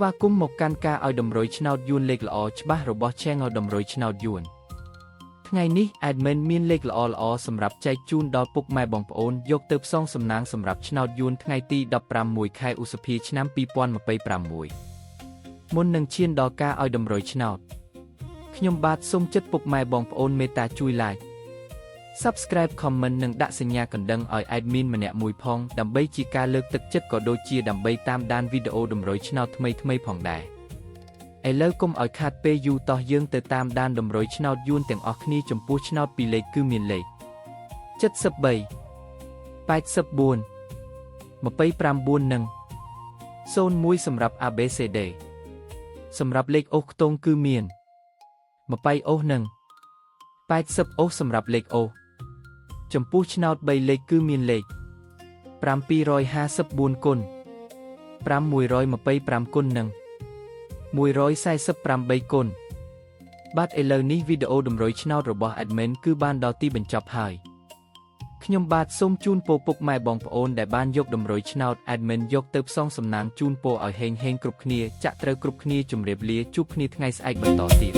ស្វាគមន៍មកកាន់ការឲ្យតម្រុយឆ្នោតយួនលេខល្អច្បាស់របស់ Channel តម្រុយឆ្នោតយួនថ្ងៃនេះ Admin មានលេខល្អៗសម្រាប់ចែកជូនដល់ពុកម៉ែបងប្អូនយកទៅផ្សងសំណាងសម្រាប់ឆ្នោតយួនថ្ងៃទី15 ខែឧសភាឆ្នាំ2026មុននឹងឈានដល់ការឲ្យតម្រុយឆ្នោតខ្ញុំបាទសូមចិត្តពុកម៉ែបងប្អូនមេត្តាជួយ Like Subscribe Comment និងដាក់សញ្ញាកណ្ដឹងឲ្យ Admin ម្នាក់មួយផងដើម្បីជាការលើកទឹកចិត្តក៏ដូចជាដើម្បីតាមដានវីដេអូតម្រុយឆ្នោតថ្មីៗផងដែរឥឡូវកុំឲ្យខាតពេលយូរតោះយើងទៅតាមដានតម្រុយឆ្នោតយួនទាំងអស់គ្នាចំពោះឆ្នោតពីរលេខគឺមានលេខ73 84 29និង01សម្រាប់ ABCD សម្រាប់លេខអូសខ្ទង់គឺមាន20អូសនិង80អូសសម្រាប់លេខអូសចំពោះឆ្នោត3លេខគឺមានលេខ754គុណ5125គុណនិង148គុណបាទឥឡូវនេះវីដេអូតម្រុយឆ្នោតរបស់ Admin គឺបានដល់ទីបញ្ចប់ហើយខ្ញុំបាទសូមជូនពរពុកម៉ែបងប្អូនដែលបានយកតម្រុយឆ្នោត Admin យកទៅផ្សងសំណាងជូនពរឲ្យហេងគ្រប់គ្នាចាក់ត្រូវគ្រប់គ្នាជម្រាបលាជួបគ្នាថ្ងៃស្អែកបន្តទៀត